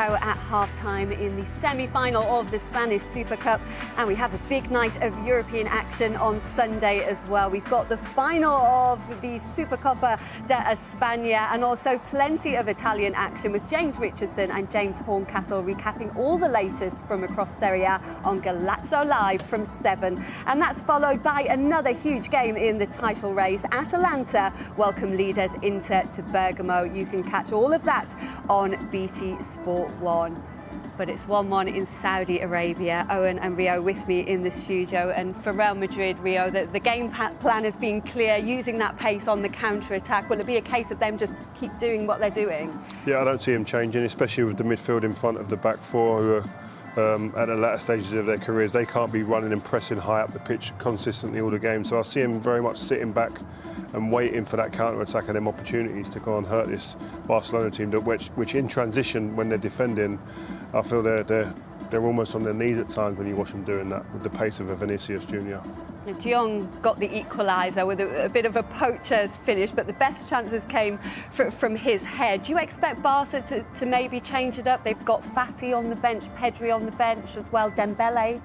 Bilbao at half-time in the semi-final of the Spanish Super Cup, and we have a big night of European action on Sunday as well. We've got the final of the Supercopa de España and also plenty of Italian action with James Richardson and James Horncastle recapping all the latest from across Serie A on Galazzo Live from 7. And that's followed by another huge game in the title race. Atalanta welcome leaders Inter to Bergamo. You can catch all of that on BT Sport 1. But it's 1-1 in Saudi Arabia. Owen and Rio with me in the studio. And for Real Madrid, Rio, the game plan has been clear, using that pace on the counter-attack. Will it be a case of them just keep doing what they're doing? Yeah, I don't see them changing, especially with the midfield in front of the back four, who are at the latter stages of their careers. They can't be running and pressing high up the pitch consistently all the game. So I see them very much sitting back and waiting for that counter-attack and them opportunities to go and hurt this Barcelona team, which in transition, when they're defending, I feel they're almost on their knees at times when you watch them doing that with the pace of a Vinicius Junior. De Jong got the equaliser with a bit of a poacher's finish, but the best chances came from his head. Do you expect Barca to maybe change it up? They've got Fati on the bench, Pedri on the bench as well, Dembele.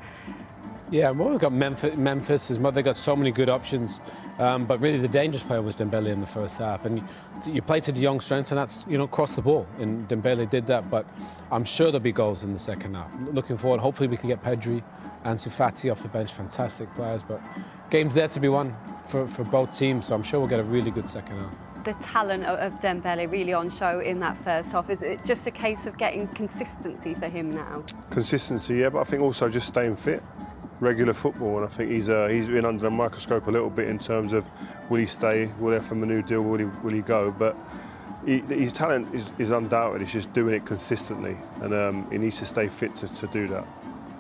Yeah, well, we've got Memphis as well. They've got so many good options, but really the dangerous player was Dembele in the first half. And you play to De Jong's strengths, and that's, cross the ball. And Dembele did that, but I'm sure there'll be goals in the second half. Looking forward, hopefully we can get Pedri and Fati off the bench. Fantastic players, but game's there to be won for both teams, so I'm sure we'll get a really good second half. The talent of Dembele really on show in that first half. Is it just a case of getting consistency for him now? Consistency, yeah, but I think also just staying fit. Regular football, and I think he's been under the microscope a little bit in terms of will he stay, will there from a new deal, will he go? But his talent is undoubted. He's just doing it consistently, and he needs to stay fit to do that.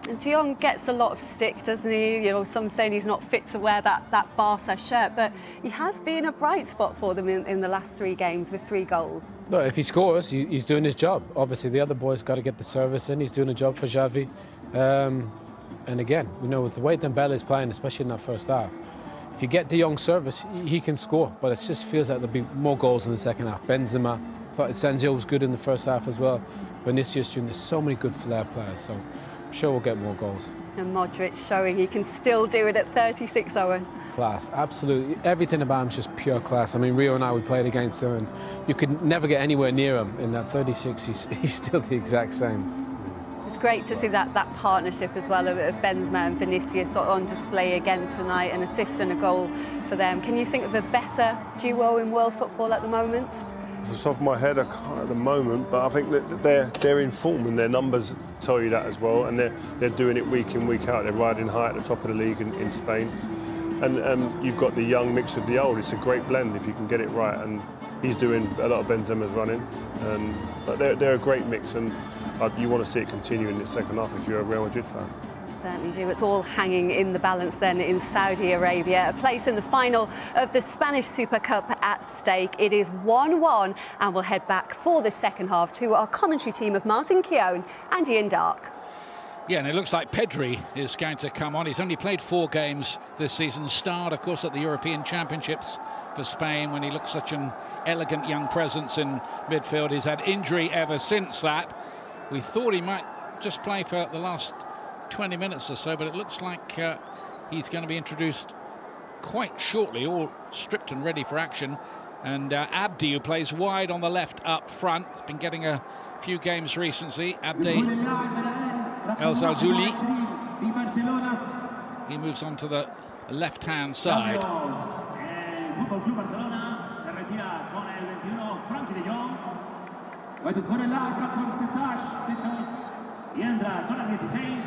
And De Jong gets a lot of stick, doesn't he? Some saying he's not fit to wear that Barca shirt, but he has been a bright spot for them in the last 3 games with 3 goals. No, if he scores, he's doing his job. Obviously, the other boys got to get the service in. He's doing a job for Xavi. And again, with the way Dembele is playing, especially in that first half, if you get De Jong's service, he can score. But it just feels like there'll be more goals in the second half. Benzema, thought Asensio was good in the first half as well. Vinicius Junior, there's so many good flair players, so I'm sure we'll get more goals. And Modric showing he can still do it at 36, Owen. Class, absolutely. Everything about him is just pure class. I mean, Rio and I, we played against him, and you could never get anywhere near him. In that 36, he's still the exact same. Great to see that partnership as well of Benzema and Vinicius on display again tonight, an assist and a goal for them. Can you think of a better duo in world football at the moment? Off the top of my head, I can't at the moment, but I think that they're in form and their numbers tell you that as well, and they're doing it week in, week out. They're riding high at the top of the league in Spain. And you've got the young mix of the old. It's a great blend if you can get it right, and he's doing a lot of Benzema's running. But they're a great mix, and you want to see it continue in the second half if you're a Real Madrid fan. Certainly do. It's all hanging in the balance then in Saudi Arabia. A place in the final of the Spanish Super Cup at stake. It is 1-1, and we'll head back for the second half to our commentary team of Martin Keown and Ian Dark. Yeah, and it looks like Pedri is going to come on. He's only played 4 games this season. Starred, of course, at the European Championships for Spain when he looked such an elegant young presence in midfield. He's had injury ever since that. We thought he might just play for the last 20 minutes or so, but it looks like he's going to be introduced quite shortly, all stripped and ready for action. And Abdi, who plays wide on the left up front, has been getting a few games recently. Abdi El Zalzouli. He moves on to the left-hand side.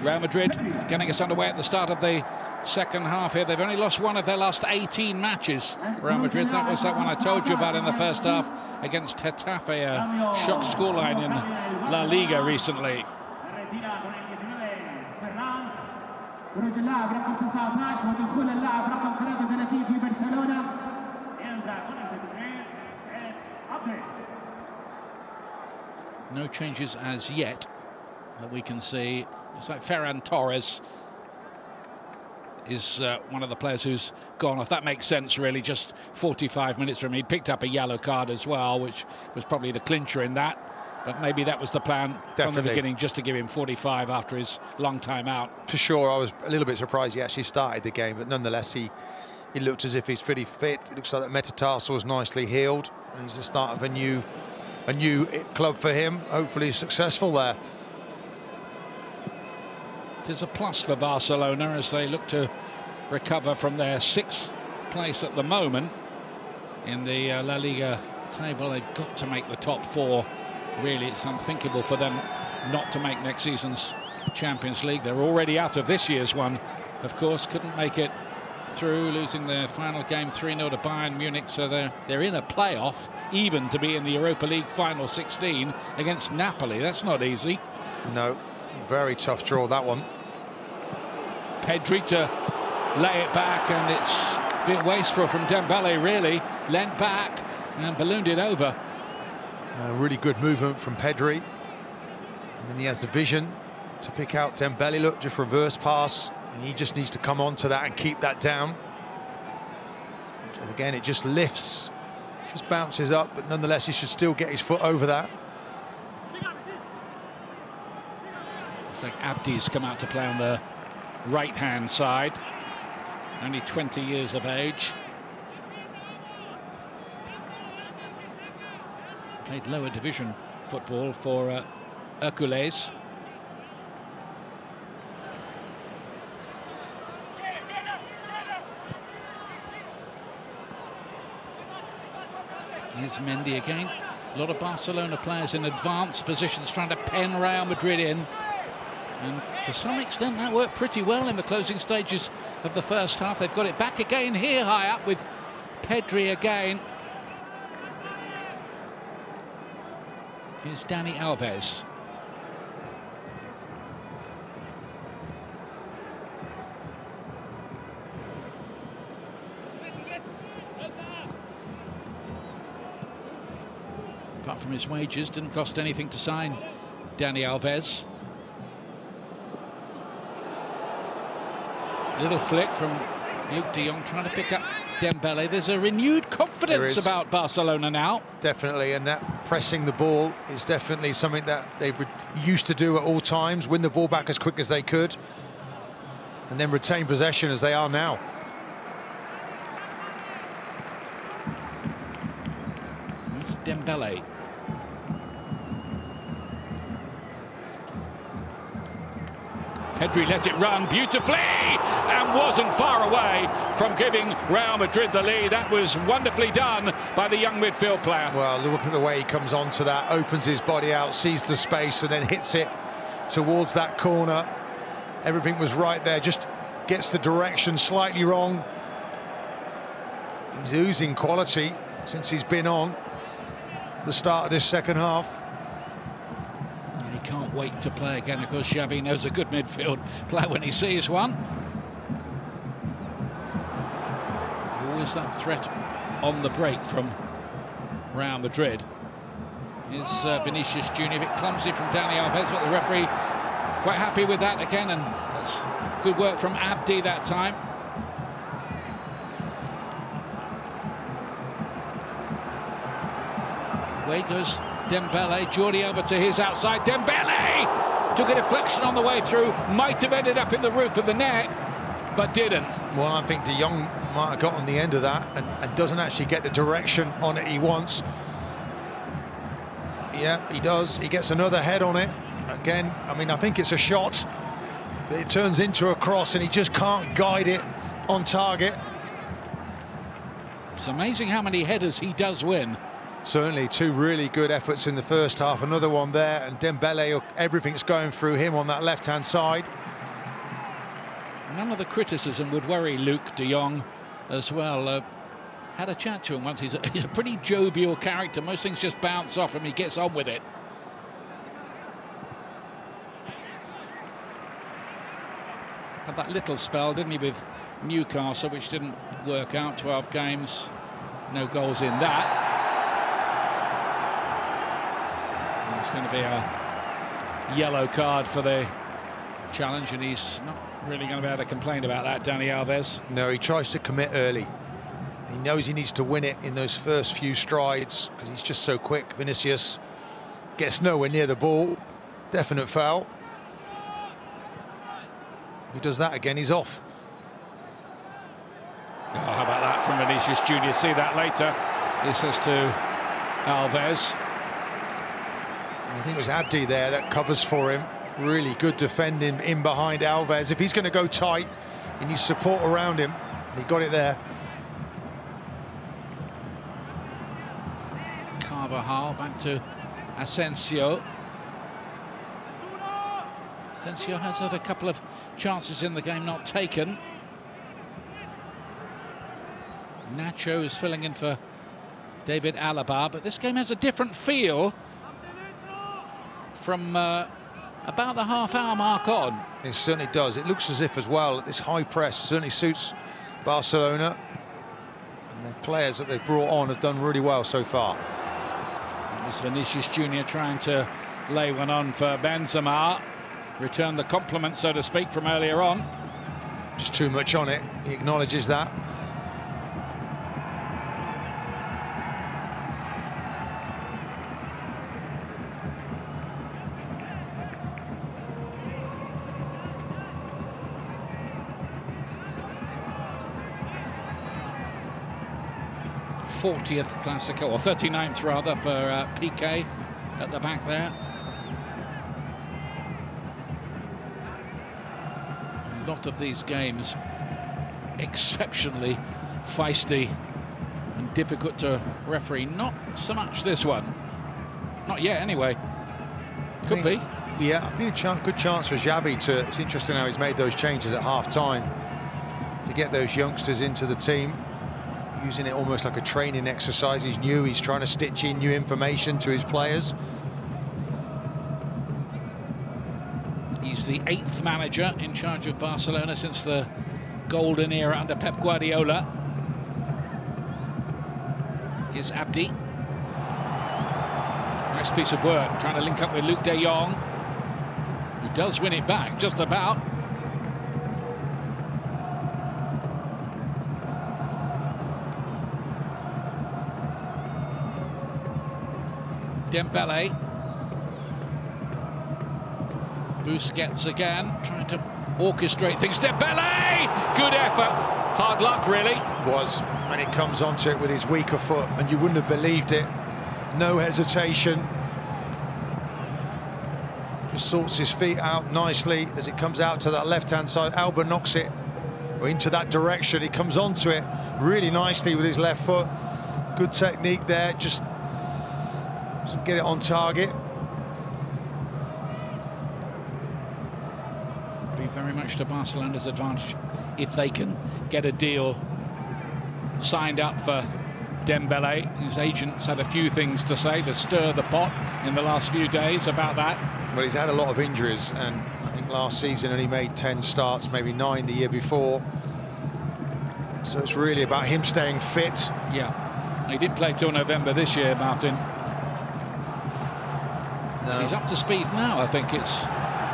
Real Madrid getting us underway at the start of the second half here. They've only lost one of their last 18 matches, Real Madrid. That was that one I told you about in the first half against Getafe, a shock scoreline in La Liga recently. No changes as yet that we can see. It's like Ferran Torres is one of the players who's gone off. That makes sense, really. Just 45 minutes from him. He'd picked up a yellow card as well, which was probably the clincher in that. But maybe that was the plan from the Definitely. beginning, just to give him 45 after his long time out. For sure, I was a little bit surprised he actually started the game, but nonetheless, he looked as if he's pretty fit. It looks like that metatarsal is nicely healed, and he's the start of a new club for him. Hopefully, he's successful there. It is a plus for Barcelona as they look to recover from their 6th place at the moment in the La Liga table. They've got to make the top 4. Really, it's unthinkable for them not to make next season's Champions League. They're already out of this year's one, of course. Couldn't make it through, losing their final game 3-0 to Bayern Munich. So they're in a playoff, even to be in the Europa League final 16 against Napoli. That's not easy. No, very tough draw, that one. Pedri to lay it back, and it's a bit wasteful from Dembele, really. Leant back and ballooned it over. Really good movement from Pedri, and then he has the vision to pick out Dembele. Look, just reverse pass, and he just needs to come on to that and keep that down. And again, it just lifts, just bounces up, but nonetheless he should still get his foot over that. I think Abdi's come out to play on the right-hand side, only 20 years of age. Played lower division football for Hercules. Here's Mendy again. A lot of Barcelona players in advanced positions trying to pen Real Madrid in. And to some extent that worked pretty well in the closing stages of the first half. They've got it back again here high up with Pedri again. Here's Dani Alves. Apart from his wages, didn't cost anything to sign Dani Alves. Little flick from Luke de Jong trying to pick up Dembele. There's a renewed confidence about Barcelona now. Definitely, and that pressing the ball is definitely something that they used to do at all times, win the ball back as quick as they could, and then retain possession as they are now. It's Dembele. Pedri let it run beautifully and wasn't far away from giving Real Madrid the lead. That was wonderfully done by the young midfield player. Well, look at the way he comes onto that, opens his body out, sees the space, and then hits it towards that corner. Everything was right there, just gets the direction slightly wrong. He's oozing quality since he's been on the start of this second half. Can't wait to play again. Of course, Xavi knows a good midfield player when he sees one. Always that threat on the break from Real Madrid. Here's Vinicius Junior, a bit clumsy from Dani Alves, but the referee quite happy with that again, and that's good work from Abdi that time. Away goes Dembele. Jordi Alba to his outside. Dembele took a deflection on the way through. Might have ended up in the roof of the net, but didn't. Well, I think de Jong might have got on the end of that and doesn't actually get the direction on it he wants. Yeah, he does. He gets another head on it. Again, I mean, I think it's a shot, but it turns into a cross and he just can't guide it on target. It's amazing how many headers he does win. Certainly, two really good efforts in the first half. Another one there, and Dembele, everything's going through him on that left-hand side. None of the criticism would worry Luke de Jong as well. Had a chat to him once. He's a pretty jovial character. Most things just bounce off him. He gets on with it. Had that little spell, didn't he, with Newcastle, which didn't work out. 12 games, no goals in that. It's going to be a yellow card for the challenge, and he's not really going to be able to complain about that, Dani Alves. No, he tries to commit early. He knows he needs to win it in those first few strides because he's just so quick. Vinicius gets nowhere near the ball. Definite foul. He does that again, he's off. Oh, how about that from Vinicius Junior? See that later. He says to Alves. I think it was Abdi there that covers for him. Really good defending in behind Alves. If he's going to go tight, he needs support around him. He got it there. Carvajal back to Asensio. Asensio has had a couple of chances in the game not taken. Nacho is filling in for David Alaba, but this game has a different feel from about the half-hour mark on. It certainly does. It looks as if, as well, this high press certainly suits Barcelona. And the players that they've brought on have done really well so far. It was Vinicius Junior trying to lay one on for Benzema. Return the compliment, so to speak, from earlier on. Just too much on it. He acknowledges that. '40th Classico, or 39th rather, for Piqué at the back there. A lot of these games exceptionally feisty and difficult to referee. Not so much this one. Not yet, anyway. Could be. Yeah, I think a good chance for Xavi to... It's interesting how he's made those changes at half-time to get those youngsters into the team, using it almost like a training exercise. He's new, he's trying to stitch in new information to his players. He's the 8th manager in charge of Barcelona since the golden era under Pep Guardiola. Here's Abdi. Nice piece of work, trying to link up with Luke de Jong, who does win it back, just about. Dembele. Busquets again, trying to orchestrate things. Dembele! Good effort. Hard luck, really. Was, when he comes onto it with his weaker foot, and you wouldn't have believed it. No hesitation. Just sorts his feet out nicely as it comes out to that left-hand side. Alba knocks it into that direction. He comes onto it really nicely with his left foot. Good technique there. Just get it on target. Be very much to Barcelona's advantage if they can get a deal signed up for Dembele. His agent's had a few things to say to stir the pot in the last few days about that. Well, he's had a lot of injuries, and I think last season only made 10 starts, maybe 9 the year before. So it's really about him staying fit. Yeah, he didn't play till November this year, Martin. No. He's up to speed now, I think it's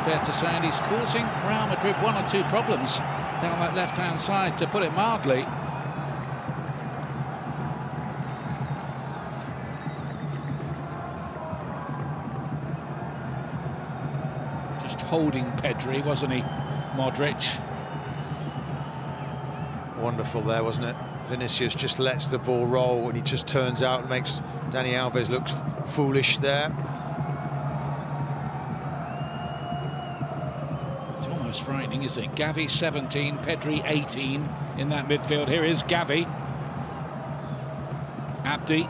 fair to say, and he's causing Real Madrid 1 or 2 problems down that left-hand side, to put it mildly. Just holding Pedri, wasn't he, Modric? Wonderful there, wasn't it? Vinicius just lets the ball roll, and he just turns out and makes Dani Alves look foolish there. It's frightening, isn't it? Gavi 17, Pedri 18 in that midfield. Here is Gavi. Abdi.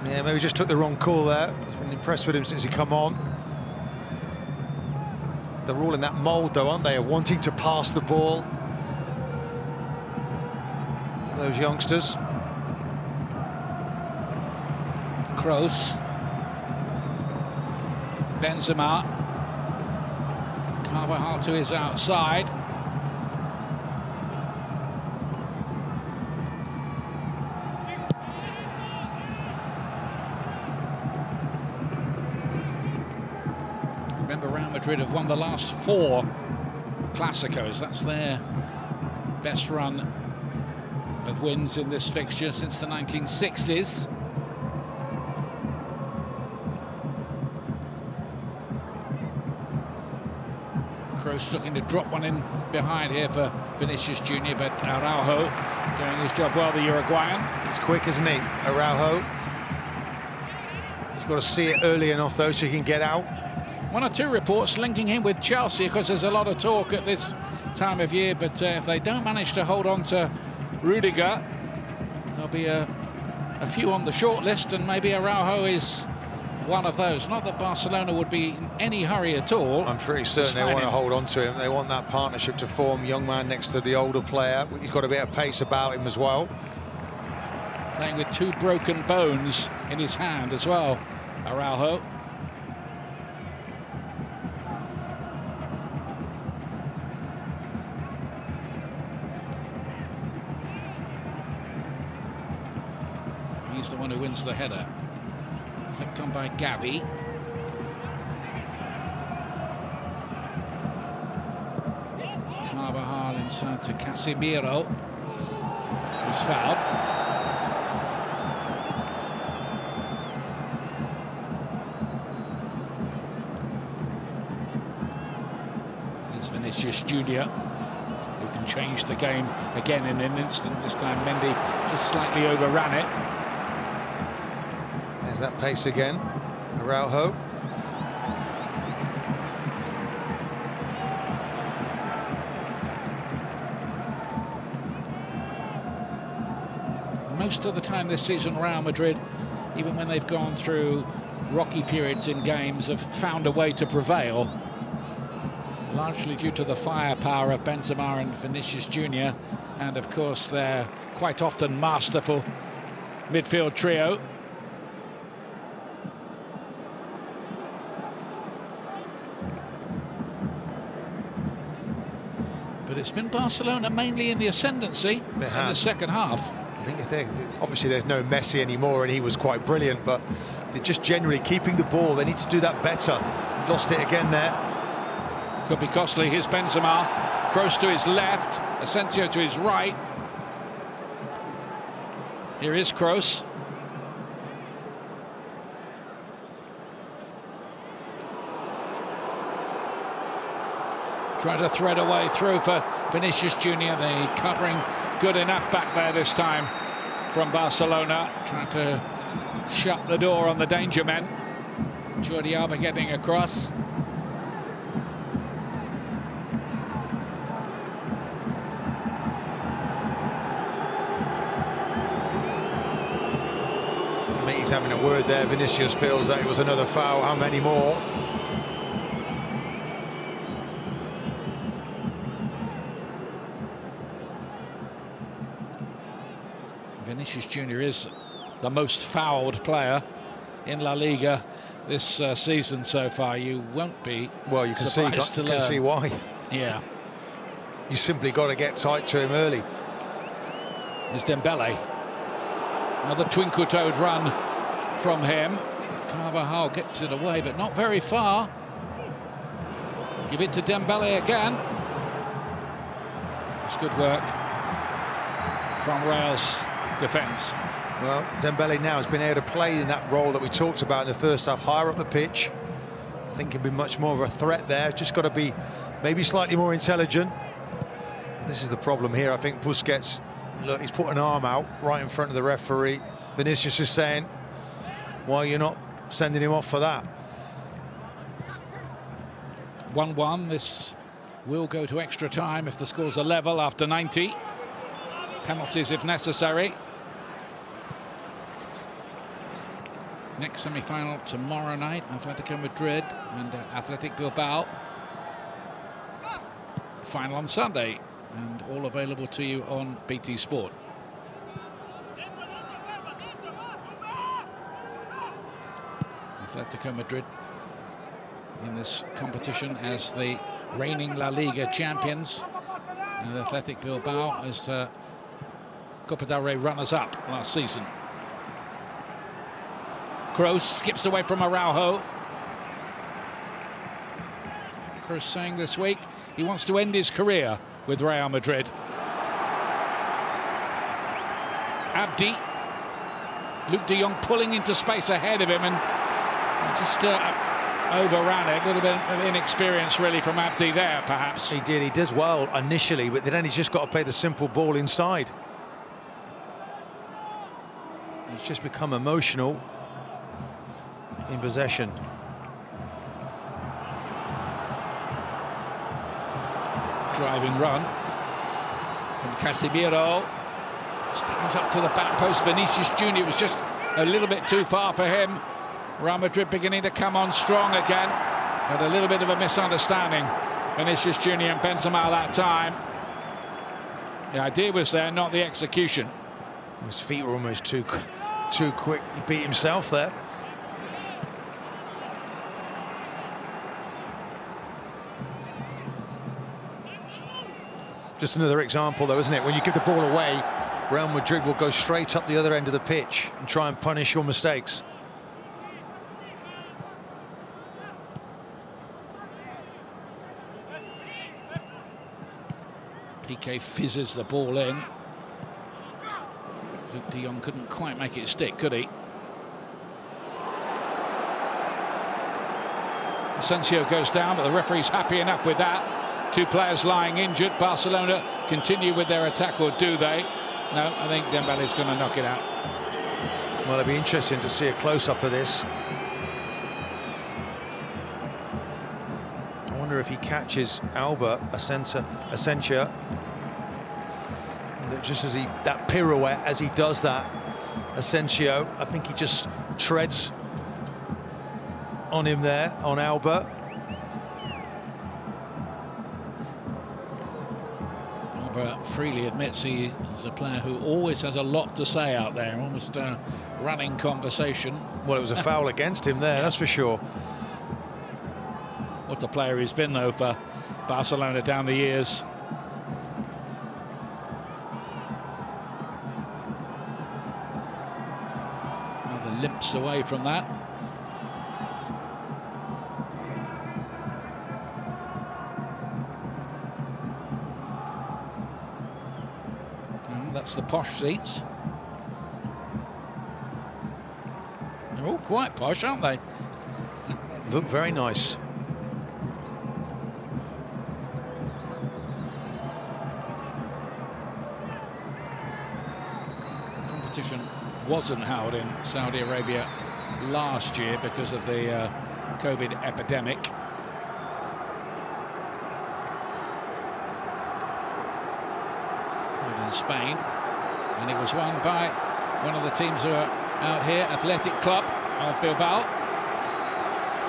Yeah, maybe just took the wrong call there. He's been impressed with him since he come on. They're all in that mould, though, aren't they, of wanting to pass the ball. Those youngsters. Kroos. Benzema. Carvajal to his outside. Remember, Real Madrid have won the last 4 Clásicos. That's their best run of wins in this fixture since the 1960s. Kroos looking to drop one in behind here for Vinicius Junior, but Araujo doing his job well, the Uruguayan. He's quick, isn't he, Araujo? He's got to see it early enough, though, so he can get out. One or two reports linking him with Chelsea, because there's a lot of talk at this time of year, but if they don't manage to hold on to Rudiger, there'll be a few on the short list, and maybe Araujo is one of those. Not that Barcelona would be in any hurry at all. I'm pretty certain they want to hold on to him. They want that partnership to form, young man next to the older player. He's got a bit of pace about him as well. Playing with 2 broken bones in his hand as well, Araujo. He's the one who wins the header. Flicked on by Gavi. Carvajal inside to Casemiro, who's fouled. It's Vinicius Junior, who can change the game again in an instant. This time Mendy just slightly overran it. There's that pace again, Araujo. Most of the time this season, Real Madrid, even when they've gone through rocky periods in games, have found a way to prevail, largely due to the firepower of Benzema and Vinicius Junior, and of course their quite often masterful midfield trio. But it's been Barcelona mainly in the ascendancy in the second half. I think obviously there's no Messi anymore, and he was quite brilliant, but they're just generally keeping the ball. They need to do that better. Lost it again there. Could be costly. Here's Benzema. Kroos to his left, Asensio to his right. Here is Kroos. Trying to thread a way through for Vinicius Junior. The covering good enough back there this time from Barcelona. Trying to shut the door on the danger men. Jordi Alba getting across. I think he's having a word there. Vinicius feels that it was another foul. How many more? Vinicius Junior is the most fouled player in La Liga this season so far. You won't be well, you can see why. Yeah. You simply got to get tight to him early. There's Dembele. Another twinkle-toed run from him. Carvajal gets it away, but not very far. Give it to Dembele again. It's good work from Real's defence. Well, Dembele now has been able to play in that role that we talked about in the first half, higher up the pitch. I think he'll be much more of a threat there. Just got to be maybe slightly more intelligent. This is the problem here. I think Busquets, look, he's put an arm out right in front of the referee. Vinicius is saying, why are you not sending him off for that? 1-1. This will go to extra time if the scores are level after 90. Penalties if necessary. Next semi-final tomorrow night, Atletico Madrid and Athletic Bilbao. Final on Sunday, and all available to you on BT Sport. Atletico Madrid in this competition as the reigning La Liga champions, and Athletic Bilbao as Copa del Rey runners-up last season. Kroos skips away from Araujo. Kroos saying this week he wants to end his career with Real Madrid. Abdi. Luke de Jong pulling into space ahead of him and just overran it. A little bit of inexperience really from Abdi there, perhaps. He did. He does well initially, but then he's just got to play the simple ball inside. He's just become emotional in possession. Driving run from Casemiro. Stands up to the back post. Vinicius Junior was just a little bit too far for him. Real Madrid beginning to come on strong again, but a little bit of a misunderstanding. Vinicius Junior and Benzema that time. The idea was there, not the execution. His feet were almost too quick. He beat himself there. Just another example, though, isn't it? When you give the ball away, Real Madrid will go straight up the other end of the pitch and try and punish your mistakes. Piqué fizzes the ball in. Luke de Jong couldn't quite make it stick, could he? Asensio goes down, but the referee's happy enough with that. Two players lying injured. Barcelona continue with their attack, or do they? No, I think Dembele's going to knock it out. Well, it'll be interesting to see a close-up of this. I wonder if he catches Asensio. Just as that pirouette, as he does that, Asensio, I think he just treads on him there, on Alba. Alba freely admits he is a player who always has a lot to say out there, almost a running conversation. Well, it was a foul against him there, that's for sure. What a player he's been, though, for Barcelona down the years. Rather limps away from that. And that's the posh seats. They're all quite posh, aren't they? Look very nice. Competition wasn't held in Saudi Arabia last year because of the COVID epidemic. But in Spain, and it was won by one of the teams who are out here, Athletic Club of Bilbao.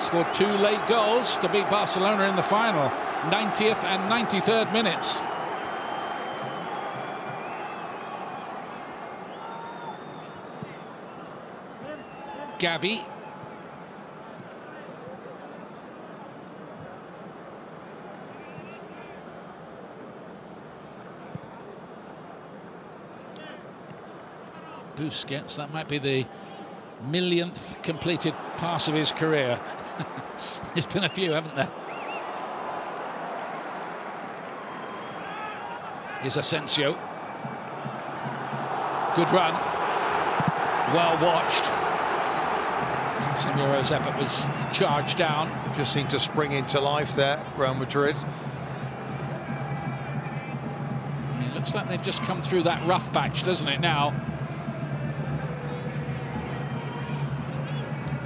Scored two late goals to beat Barcelona in the final, 90th and 93rd minutes. Gavi. Busquets, that might be the millionth completed pass of his career. There's been a few, haven't there? Here's Asensio. Good run. Well watched. Casemiro's effort was charged down. Just seemed to spring into life there, Real Madrid. It looks like they've just come through that rough patch, doesn't it, now?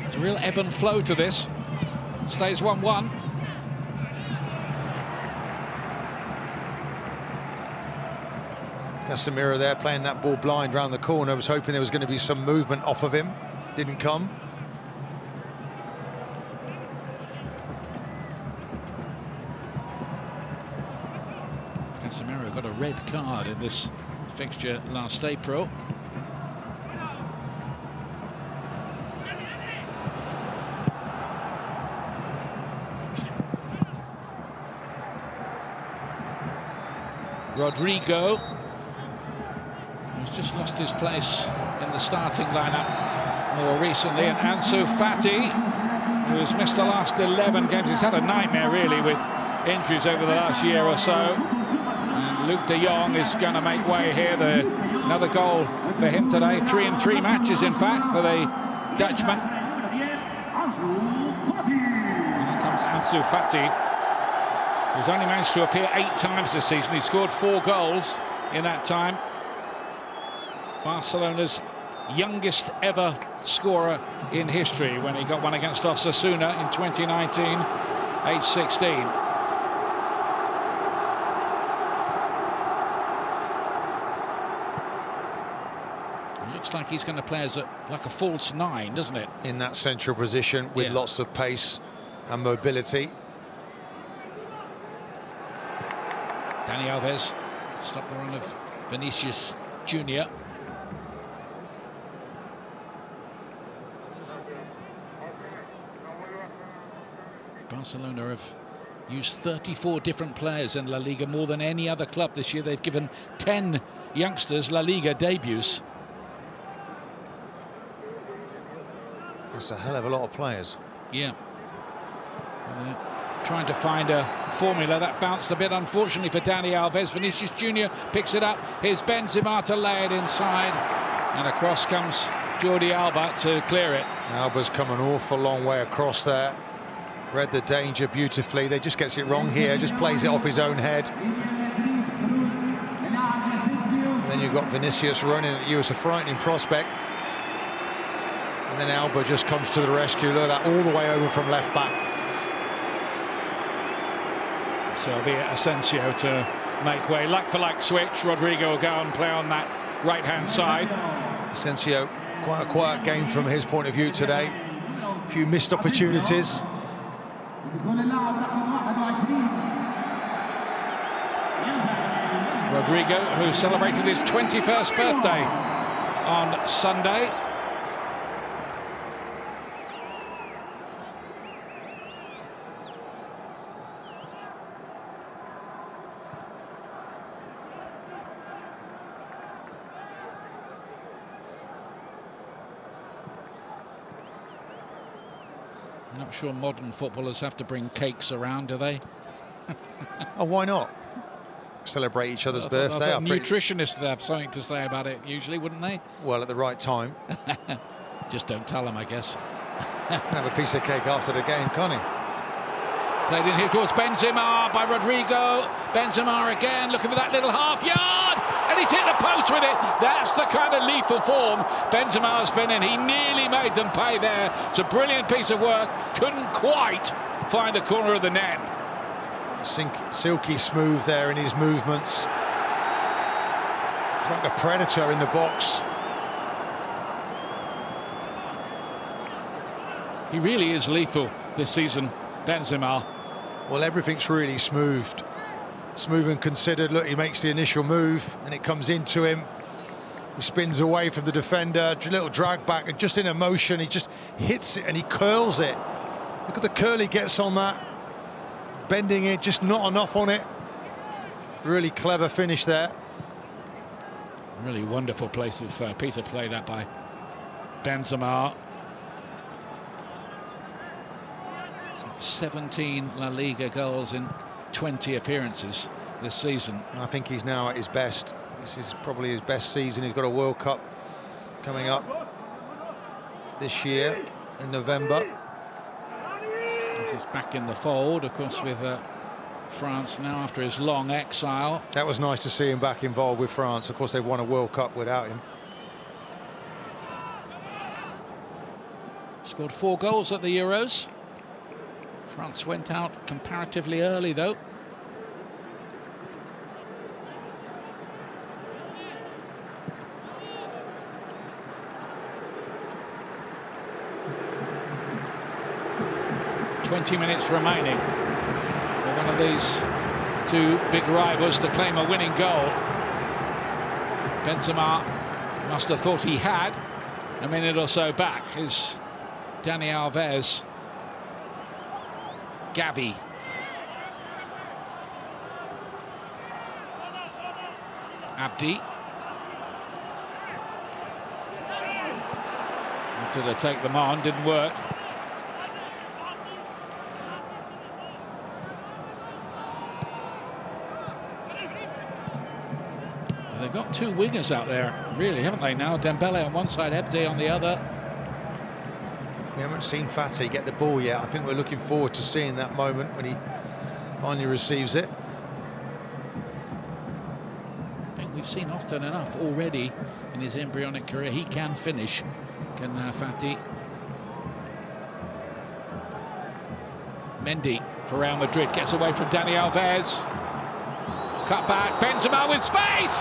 It's a real ebb and flow to this. Stays 1-1. Casemiro there playing that ball blind round the corner. Was hoping there was going to be some movement off of him. Didn't come. Casemiro got a red card in this fixture last April. Rodrigo, who's just lost his place in the starting lineup more recently, and Ansu Fati, who has missed the last 11 games. He's had a nightmare really with injuries over the last year or so, and Luke de Jong is going to make way here. Another goal for him today. 3 in 3 matches, in fact, for the Dutchman. And here comes Ansu Fati, who's only managed to appear 8 times this season. He scored 4 goals in that time. Barcelona's youngest ever scorer in history when he got one against Osasuna in 2019, age 16. Looks like he's going to play as like a false 9, doesn't it? In that central position with lots of pace and mobility. Dani Alves stopped the run of Vinicius Junior. Barcelona have used 34 different players in La Liga, more than any other club this year. They've given 10 youngsters La Liga debuts. That's a hell of a lot of players. Yeah. Trying to find a formula that bounced a bit, unfortunately, for Dani Alves. Vinicius Junior picks it up. Here's Benzema to lay it inside, and across comes Jordi Alba to clear it. Alba's come an awful long way across there. Read the danger beautifully. They just gets it wrong here. Just plays it off his own head. And then you've got Vinicius running at you. It's a frightening prospect. And then Alba just comes to the rescue. Look at that, all the way over from left back. So it'll be Asensio to make way. Like for like switch. Rodrigo will go and play on that right-hand side. Asensio, quite a quiet game from his point of view today. A few missed opportunities. Rodrigo, who celebrated his 21st birthday on Sunday. Not sure modern footballers have to bring cakes around, do they? Oh, why not? Celebrate each other's birthday. Nutritionists would have something to say about it, usually, wouldn't they? Well, at the right time. Just don't tell them, I guess. Have a piece of cake after the game, can't he? Played in here towards Benzema by Rodrigo. Benzema again, looking for that little half yard, and he's hit the post with it. That's the kind of lethal form Benzema has been in. He nearly made them pay there. It's a brilliant piece of work. Couldn't quite find the corner of the net. Silky smooth there in his movements. It's like a predator in the box. He really is lethal this season, Benzema. Well, everything's really smooth and considered. Look, he makes the initial move and it comes into him. He spins away from the defender, a little drag back, and just in emotion he just hits it and he curls it. Look at the curl he gets on that. Bending it, just not enough on it. Really clever finish there. Really wonderful piece of play that by Benzema. He's got 17 La Liga goals in 20 appearances this season. I think he's now at his best. This is probably his best season. He's got a World Cup coming up this year in November. He's back in the fold, of course, with France now after his long exile. That was nice to see him back involved with France. Of course, they've won a World Cup without him. Scored 4 goals at the Euros. France went out comparatively early, though. ...20 minutes remaining for one of these two big rivals to claim a winning goal. Benzema must have thought he had a minute or so back. Is Dani Alves. Gavi. Abdi. Wanted to take them on, didn't work. They've got two wingers out there, really, haven't they now? Dembele on one side, Ebde on the other. We haven't seen Fatih get the ball yet. I think we're looking forward to seeing that moment when he finally receives it. I think we've seen often enough already in his embryonic career. He can finish, can Fatih. Mendy for Real Madrid gets away from Dani Alves. Cut back, Benzema with space,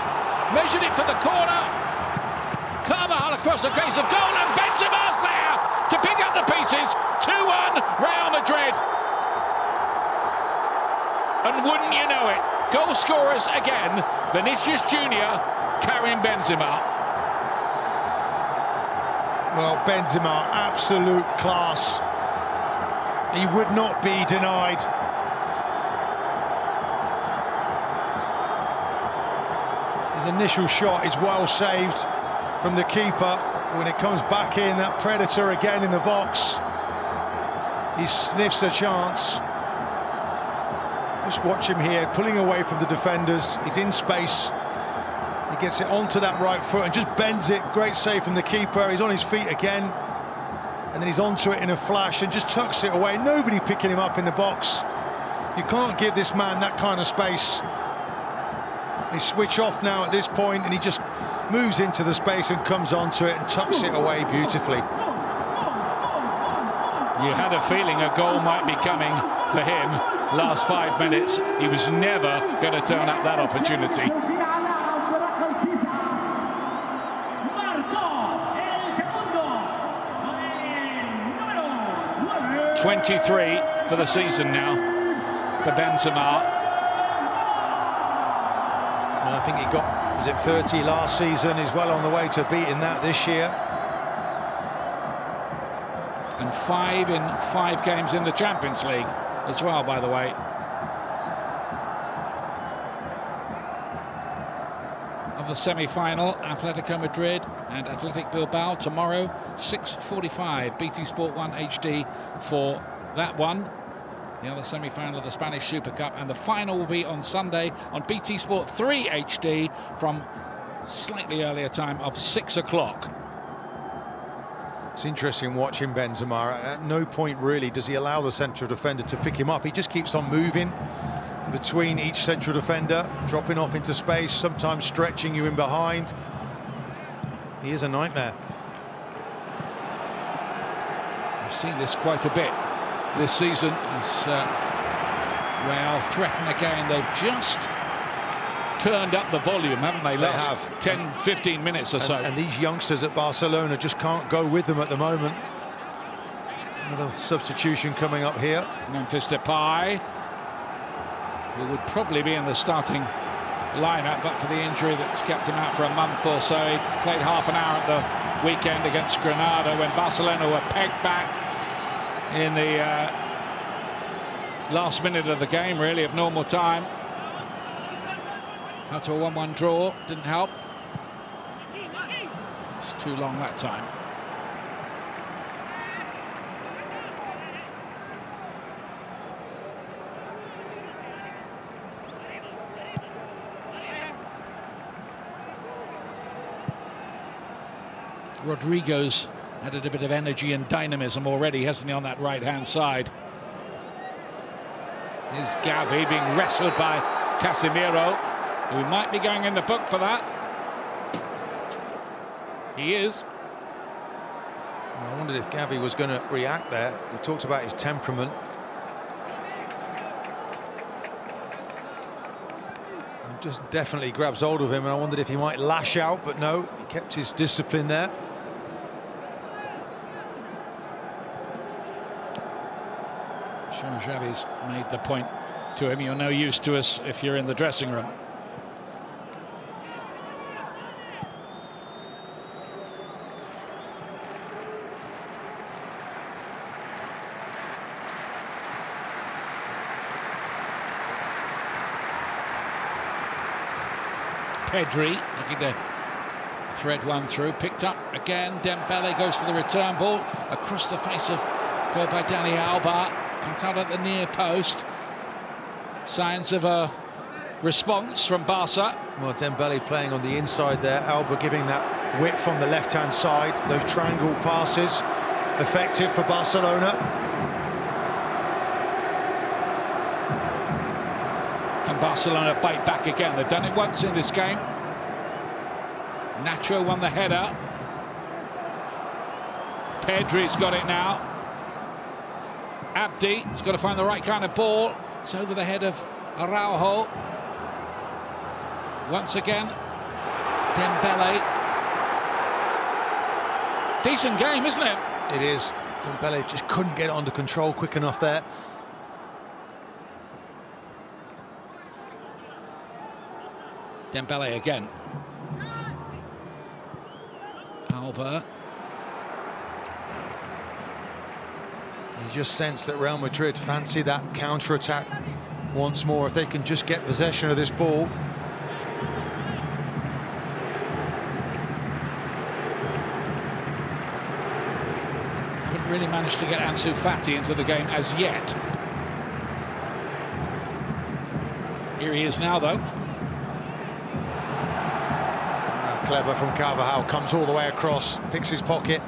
measured it for the corner. Carvajal across the face of goal, and Benzema's there to pick up the pieces. 2-1 Real Madrid. And wouldn't you know it, goal scorers again, Vinicius Junior, Karim Benzema. Well, Benzema, absolute class. He would not be denied. His initial shot is well saved from the keeper. When it comes back in, that predator again in the box, he sniffs a chance. Just watch him here, pulling away from the defenders. He's in space. He gets it onto that right foot and just bends it. Great save from the keeper. He's on his feet again. And then he's onto it in a flash and just tucks it away. Nobody picking him up in the box. You can't give this man that kind of space. They switch off now at this point, and he just moves into the space and comes onto it and tucks it away beautifully. You had a feeling a goal might be coming for him. Last 5 minutes, he was never going to turn up that opportunity. 23 for the season now for Benzema. And I think he got, was it 30 last season? He's well on the way to beating that this year. And 5 in 5 games in the Champions League as well, by the way. Of the semi-final, Atletico Madrid and Athletic Bilbao tomorrow, 6:45. BT Sport 1 HD for that one. The other semi-final of the Spanish Super Cup, and the final will be on Sunday on BT Sport 3 HD from slightly earlier time of 6 o'clock. It's interesting watching Benzema. At no point really does he allow the central defender to pick him up. He just keeps on moving between each central defender, dropping off into space, sometimes stretching you in behind. He is a nightmare. We've seen this quite a bit this season. As Real threaten again. They've just turned up the volume, haven't they? Last 10-15 minutes or so. And these youngsters at Barcelona just can't go with them at the moment. Another substitution coming up here. Memphis Depay, who would probably be in the starting lineup, but for the injury that's kept him out for a month or so. He played half an hour at the weekend against Granada when Barcelona were pegged back in the last minute of the game, really, of normal time. Out to a 1-1 draw, didn't help. It's too long that time. Rodrigo's added a bit of energy and dynamism already, hasn't he, on that right-hand side. Here's Gavi being wrestled by Casemiro, who might be going in the book for that. He is. I wondered if Gavi was going to react there. We talked about his temperament. He just definitely grabs hold of him, and I wondered if he might lash out, but no, he kept his discipline there. Sure, Xavi's made the point to him. You're no use to us if you're in the dressing room. Pedri looking to thread one through, picked up again. Dembele goes for the return ball across the face of goal by Dani Alba, cut out at the near post. Signs of a response from Barca. Well, Dembele playing on the inside there. Alba giving that width on the left-hand side. Those triangle passes, effective for Barcelona. Can Barcelona bite back again? They've done it once in this game. Nacho won the header. Pedri's got it now. Abdi has got to find the right kind of ball. It's over the head of Araujo. Once again, Dembele. Decent game, isn't it? It is. Dembele just couldn't get it under control quick enough there. Dembele again. Alba. You just sense that Real Madrid fancy that counter-attack once more. If they can just get possession of this ball. Haven't really managed to get Ansu Fati into the game as yet. Here he is now, though. Clever from Carvajal, comes all the way across, picks his pocket.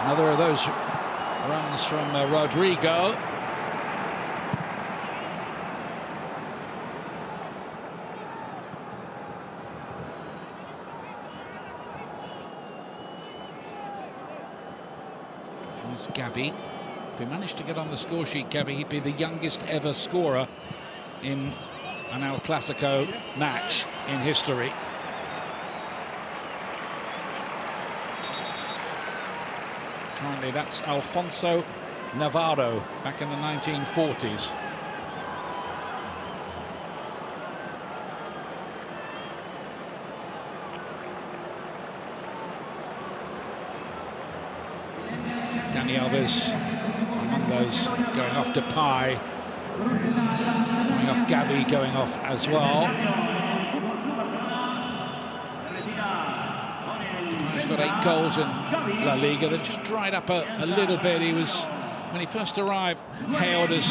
Another of those runs from Rodrigo. Here's Gavi. If he managed to get on the score sheet, Gavi, he'd be the youngest ever scorer in an El Clasico match in history. Currently, that's Alfonso Navarro back in the 1940s. Dani Alves among those, going off to Depay, going off Gavi, going off as well. He's got 8 goals in La Liga. They've just dried up a little bit. He was, when he first arrived, hailed as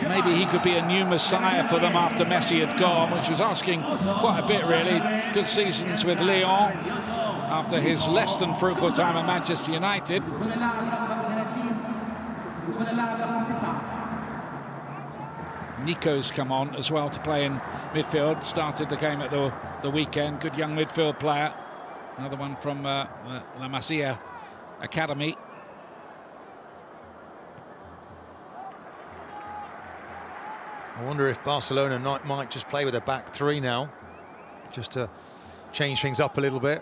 maybe he could be a new messiah for them after Messi had gone, which was asking quite a bit, really. Good seasons with Lyon after his less than fruitful time at Manchester United. Nico's come on as well to play in midfield. Started the game at the weekend. Good young midfield player. Another one from La Masia Academy. I wonder if Barcelona might just play with a back three now, just to change things up a little bit.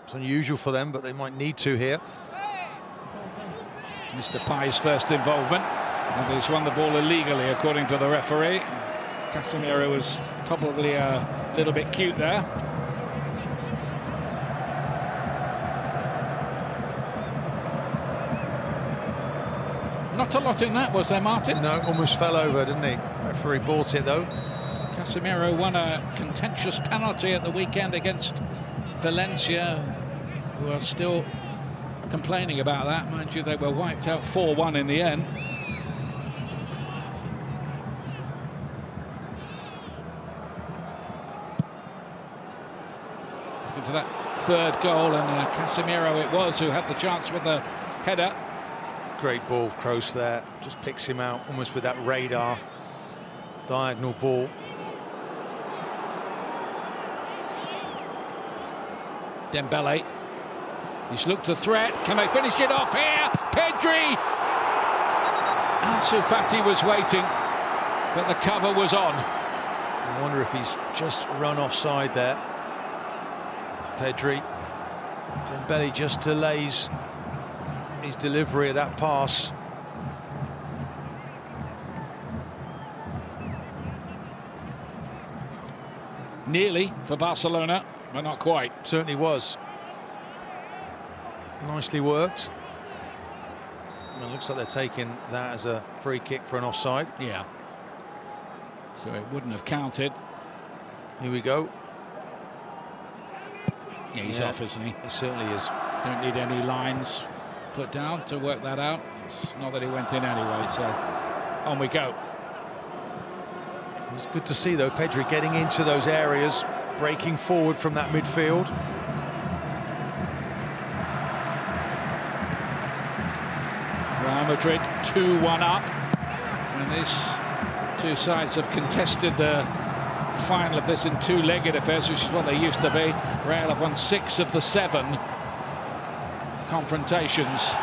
It's unusual for them, but they might need to here. Mr. Pai's first involvement. And he's won the ball illegally, according to the referee. Casemiro was probably a little bit cute there. Not a lot in that, was there, Martin? No, almost fell over, didn't he? Referee bought it, though. Casemiro won a contentious penalty at the weekend against Valencia, who are still complaining about that. Mind you, they were wiped out 4-1 in the end. Looking for that third goal, and Casemiro it was who had the chance with the header. Great ball, Kroos there. Just picks him out almost with that radar. Diagonal ball. Dembele. He's looked a threat. Can they finish it off here? Pedri! Ansu Fati was waiting, but the cover was on. I wonder if he's just run offside there. Pedri. Dembele just delays his delivery of that pass. Nearly for Barcelona, but not quite. Certainly was. Nicely worked. It looks like they're taking that as a free kick for an offside. Yeah. So it wouldn't have counted. Here we go. Yeah, he's off, isn't he? It certainly is. Don't need any lines put down to work that out. It's not that he went in anyway, so On we go. It's good to see, though, Pedri getting into those areas, breaking forward from that midfield. Real Madrid 2-1 up. And these two sides have contested the final of this in two-legged affairs, which is what they used to be. Real have won 6 of the 7 confrontations.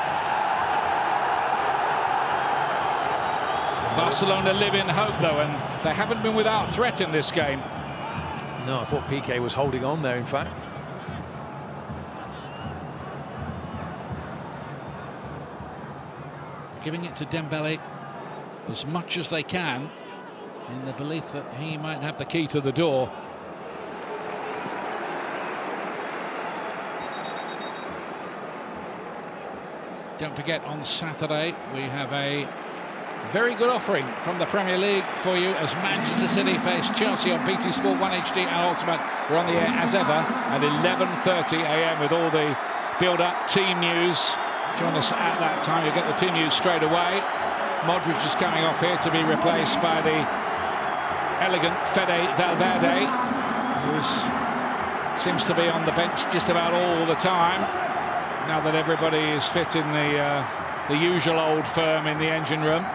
Barcelona live in hope, though, and they haven't been without threat in this game. No, I thought Piqué was holding on there, in fact. Giving it to Dembele as much as they can, in the belief that he might have the key to the door. Don't forget, on Saturday we have a very good offering from the Premier League for you as Manchester City face Chelsea on BT Sport 1 HD and Ultimate. We're on the air as ever at 11:30 AM with all the build-up team news. Join us at that time, you'll get the team news straight away. Modric is coming off here to be replaced by the elegant Fede Valverde, who seems to be on the bench just about all the time, now that everybody is fit in the usual old firm in the engine room.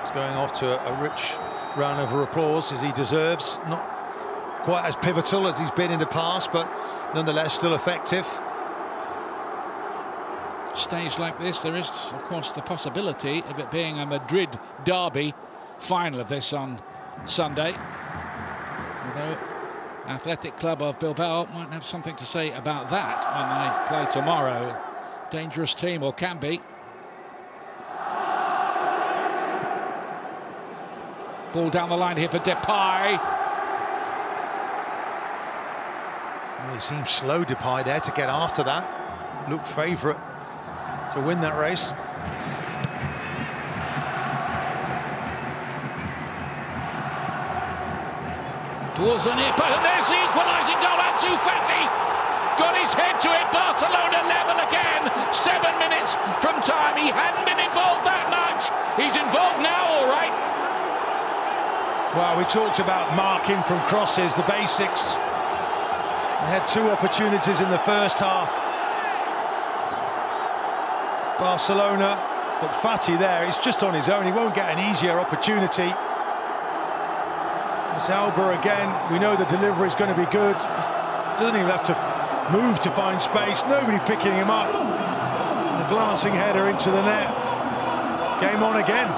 He's going off to a rich round of applause, as he deserves. Not quite as pivotal as he's been in the past, but nonetheless still effective. Stage like this, there is, of course, the possibility of it being a Madrid derby final of this on Sunday. Although Athletic Club of Bilbao might have something to say about that when they play tomorrow. Dangerous team, or can be. Ball down the line here for Depay. Well, he seems slow, Depay, there to get after that. Looked favourite to win that race. Towards the near post, and there's the equalising goal. Ansu Fati got his head to it. Barcelona level again. 7 minutes from time. He hadn't been involved that much. He's involved now, all right. Well, we talked about marking from crosses, the basics. They had 2 opportunities in the first half. Barcelona, but Fati there, he's just on his own. He won't get an easier opportunity. It's Alba again. We know the delivery is going to be good. Doesn't even have to move to find space. Nobody picking him up. And a glancing header into the net. Game on again.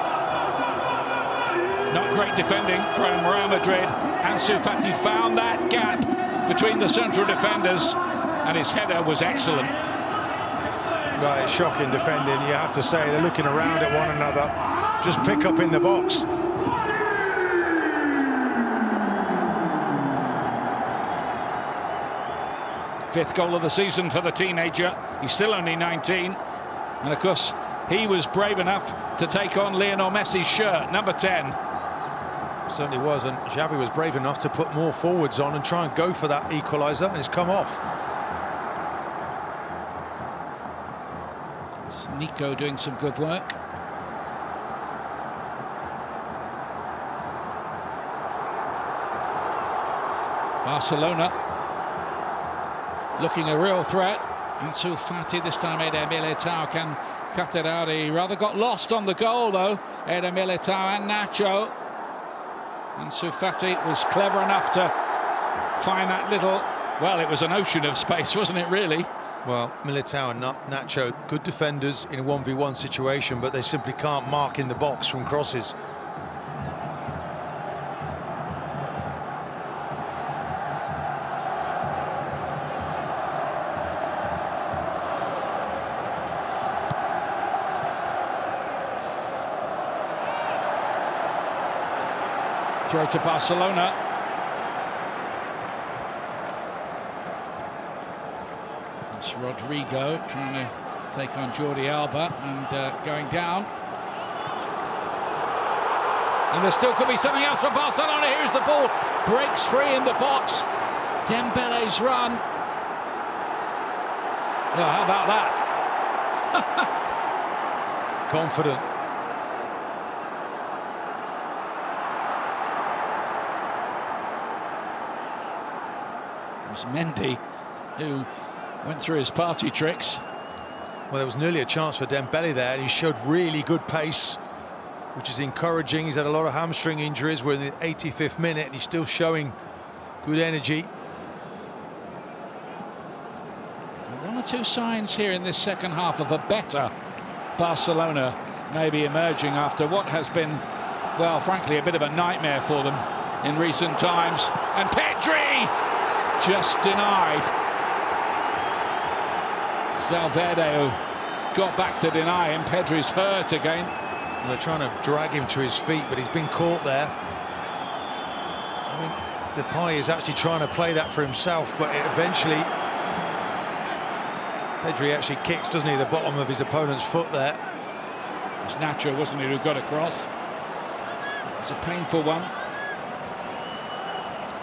Not great defending from Real Madrid. Ansu Fati found that gap between the central defenders, and his header was excellent. Right, shocking defending, you have to say. They're looking around at one another. Just pick up in the box. Fifth goal of the season for the teenager. He's still only 19. And of course, he was brave enough to take on Lionel Messi's shirt, number 10. Certainly was, and Xavi was brave enough to put more forwards on and try and go for that equaliser, and it's come off. It's Nico doing some good work. Barcelona looking a real threat. Ansu Fati, this time Eder Militao can cut it out. He rather got lost on the goal, though. Eder Militao and Nacho. Ansu Fati was clever enough to find that little, well, it was an ocean of space, wasn't it, really? Well, Militao and Nacho, good defenders in a 1v1 situation, but they simply can't mark in the box from crosses. Throw to Barcelona. It's Rodrigo trying to take on Jordi Alba and going down. And there still could be something else for Barcelona. Here's the ball. Breaks free in the box. Dembele's run. Oh, how about that? confident. It was Mendy who went through his party tricks. Well, there was nearly a chance for Dembele there, and he showed really good pace, which is encouraging. He's had a lot of hamstring injuries. We're in the 85th minute, and he's still showing good energy. One or two signs here in this second half of a better Barcelona maybe emerging after what has been, well, frankly, a bit of a nightmare for them in recent times. And Pedri just denied. It's Valverde who got back to deny him. Pedri's hurt again. And they're trying to drag him to his feet, but he's been caught there. I think Depay is actually trying to play that for himself, but eventually Pedri actually kicks, doesn't he, the bottom of his opponent's foot there. It was Nacho, wasn't it, who got across? It's a painful one.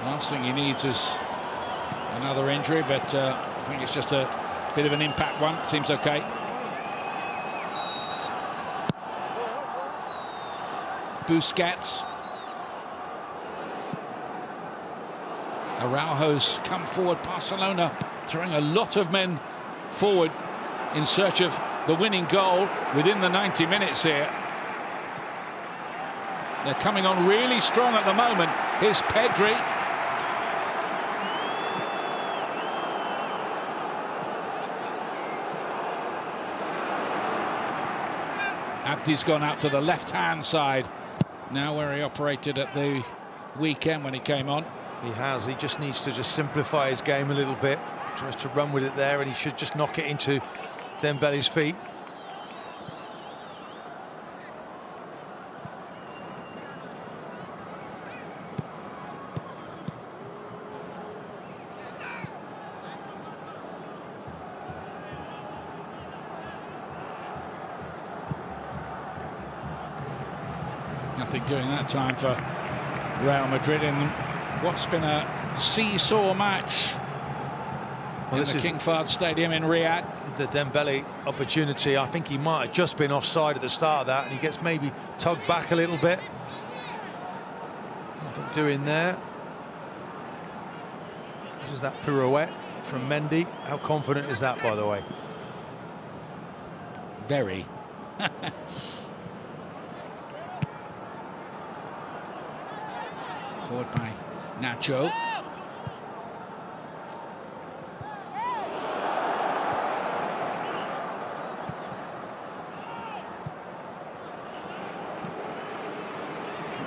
Last thing he needs is another injury, but I think it's just a bit of an impact one. Seems okay. Busquets. Araujo's come forward. Barcelona throwing a lot of men forward in search of the winning goal within the 90 minutes here. They're coming on really strong at the moment. Here's Pedri. Abdi's gone out to the left-hand side. Now where he operated at the weekend when he came on. He has. He just needs to just simplify his game a little bit. Tries to run with it there, and he should just knock it into Dembele's feet. Nothing doing that time for Real Madrid in what's been a seesaw match in the King Fahd Stadium in Riyadh. The Dembele opportunity, I think he might have just been offside at the start of that, and he gets maybe tugged back a little bit. Nothing doing there. This is that pirouette from Mendy. How confident is that, by the way? Very. Forward by Nacho.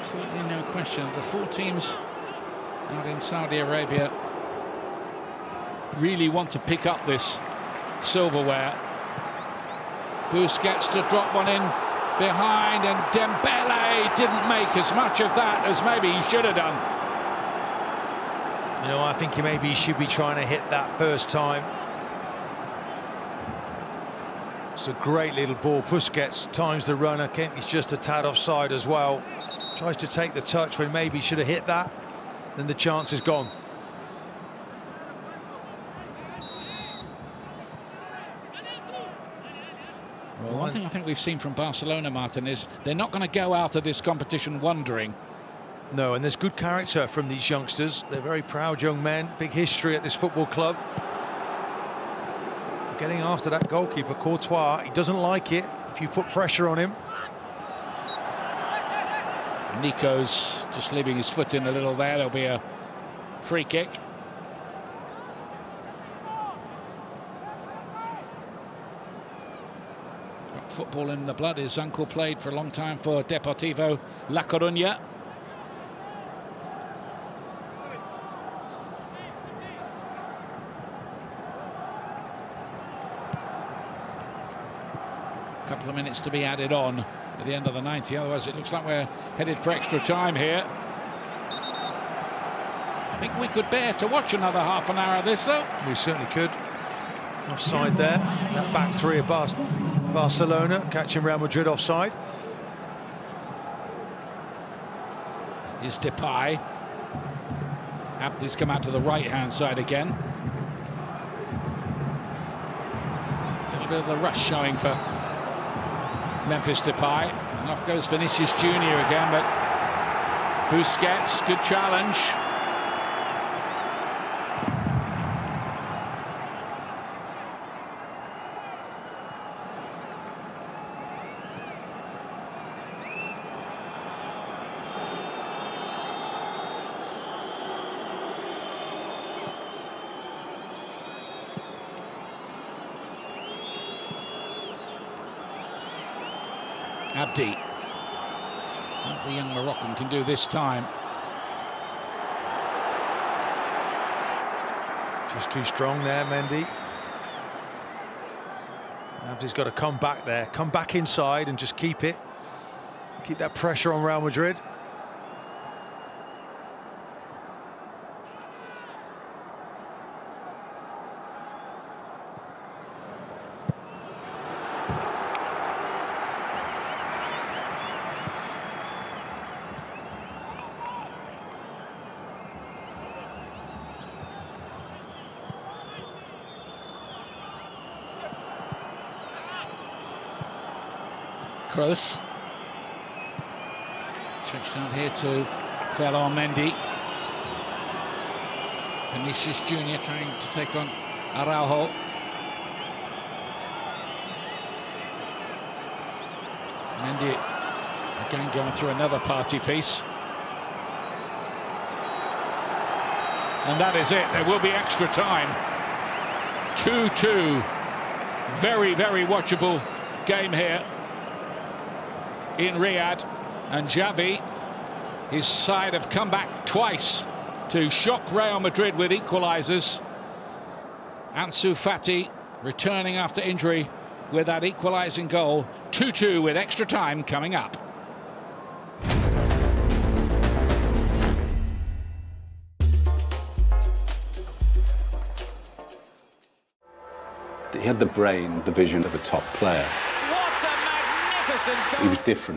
Absolutely no question. The four teams out in Saudi Arabia really want to pick up this silverware. Busquets to drop one in behind, and Dembele didn't make as much of that as maybe he should have done. You know, I think maybe he should be trying to hit that first time. It's a great little ball. Busquets times the runner. Kent is just a tad offside as well. Tries to take the touch when maybe he should have hit that. Then the chance is gone. Well, one thing I think we've seen from Barcelona, Martin, is they're not going to go out of this competition wondering. No, and there's good character from these youngsters. They're very proud young men, big history at this football club. Getting after that goalkeeper, Courtois. He doesn't like it if you put pressure on him. Nico's just leaving his foot in a little there. There'll be a free kick. Got football in the blood. His uncle played for a long time for Deportivo La Coruña. Couple of minutes to be added on at the end of the 90, otherwise it looks like we're headed for extra time here. I think we could bear to watch another half an hour of this, though. We certainly could. Offside there. That back three of Barcelona catching Real Madrid offside. Here's Depay. Abdi's come out to the right-hand side again. A little bit of the rush showing for Memphis Depay. And off goes Vinicius Junior again, but Busquets, good challenge. Abdi. What the young Moroccan can do this time. Just too strong there, Mendy. Abdi's got to come back there, come back inside and just keep it. Keep that pressure on Real Madrid. Kroos. Stretched out here to Ferland Mendy. Vinicius Junior trying to take on Araujo. Mendy again going through another party piece. And that is it. There will be extra time. 2-2. Very, very watchable game here in Riyadh, and Xavi, his side have come back twice to shock Real Madrid with equalisers. Ansu Fati returning after injury with that equalising goal. 2-2 with extra time coming up. He had the brain, the vision of a top player. What a magnificent goal! He was different.